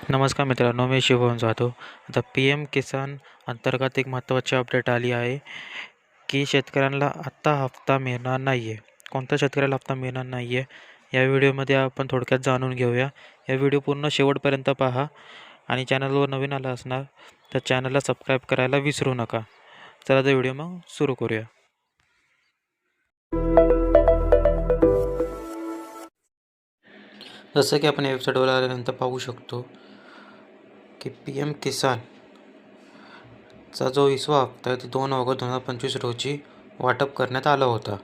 नमस्कार मित्रांनो, मी शिवम जाधव. आता पी एम किसान अंतर्गत एक महत्त्वाची अपडेट आली आहे की शेतकऱ्यांना आत्ता हप्ता मिळणार नाही आहे. कोणत्या शेतकऱ्याला हप्ता मिळणार नाही आहे या व्हिडिओमध्ये आपण थोडक्यात जाणून घेऊया. या व्हिडिओ पूर्ण शेवटपर्यंत पहा आणि चॅनलवर नवीन आला असणार तर चॅनलला सबस्क्राईब करायला विसरू नका. चला तर व्हिडिओ मग सुरू करूया. जसं की आपण या वेबसाईटवर आल्यानंतर पाहू शकतो की पी एम किसानचा जो 20वा हप्ता आहे, 2 ऑगस्ट 2025 रोजी वाटप करण्यात आला होता.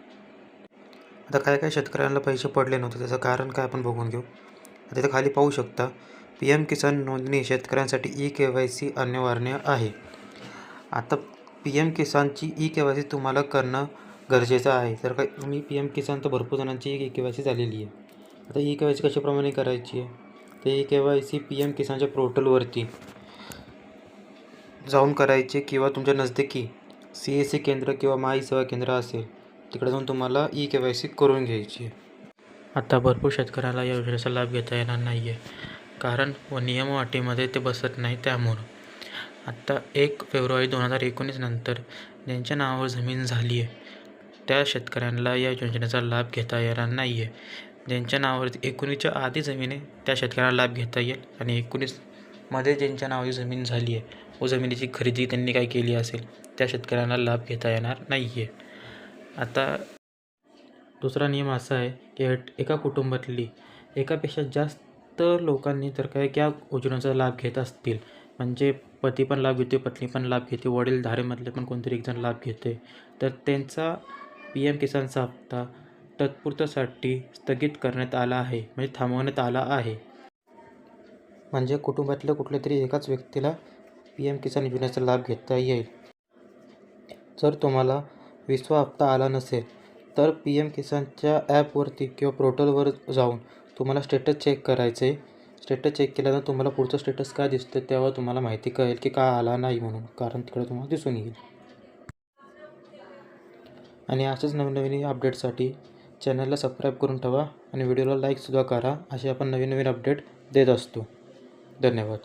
आता काय शेतकऱ्यांना पैसे पडले नव्हते, त्याचं कारण काय आपण बघून घेऊ. आता इथं खाली पाहू शकता, पी एम किसान नोंदणी शेतकऱ्यांसाठी KYC अनिवार्य आहे. आता पी एम किसानची KYC तुम्हाला करणं गरजेचं आहे. तर काय तुम्ही पी एम किसान तर भरपूर जणांची KYC झालेली आहे. आता KYC कशाप्रमाणे करायची आहे, ते KYC पी एम किसानच्या पोर्टलवरती जाऊन करायचे किंवा तुमच्या नजदीकी CSC केंद्र किंवा माई सेवा केंद्र असेल तिकडे जाऊन तुम्हाला KYC करून घ्यायची आहे. आता भरपूर शेतकऱ्याला या योजनेचा लाभ घेता येणार नाही आहे, कारण नियम अटीमध्ये ते बसत नाही. त्यामुळं आत्ता 1 फेब्रुवारी 2019 नंतर ज्यांच्या नावावर जमीन झाली आहे त्या शेतकऱ्यांना या योजनेचा लाभ घेता येणार नाही आहे. ज्यांच्या नावावर 19च्या आधी जमीन आहे त्या शेतकऱ्यांना लाभ घेता येईल, आणि 19मध्ये ज्यांच्या नावाची जमीन झाली आहे व जमिनीची खरेदी त्यांनी काय केली असेल त्या शेतकऱ्यांना लाभ घेता येणार नाही आहे. आता दुसरा नियम असा आहे की एका कुटुंबातली एकापेक्षा जास्त लोकांनी तर काय या योजनेचा लाभ घेत असतील, म्हणजे पती पण लाभ घेते, पत्नी पण लाभ घेते, वडील धारेमधले पण कोणतरी एकजण लाभ घेते, तर त्यांचा पी एम किसानचा हप्ता तात्पुरत्यासाठी स्थगित करण्यात आला आहे, म्हणजे थांबवण्यात आला आहे. म्हणजे कुटुंबातल्या कुठल्या तरी एकाच व्यक्तीला पी एम किसान योजनेचा लाभ घेता येईल. जर तुम्हाला 20वा हप्ता आला नसेल तर पी एम किसानच्या ॲपवरती किंवा पोर्टलवर जाऊन तुम्हाला स्टेटस चेक करायचं आहे. स्टेटस चेक केल्यानंतर तुम्हाला पुढचं स्टेटस काय दिसतं तेव्हा तुम्हाला माहिती कळेल की का आला नाही म्हणून, कारण तिकडे तुम्हाला दिसून येईल. आणि अशाच नवीन अपडेटसाठी चॅनलला सबस्क्राईब करून ठेवा आणि व्हिडिओला लाईकसुद्धा करा. असे आपण नवीन अपडेट देत असतो. धन्यवाद.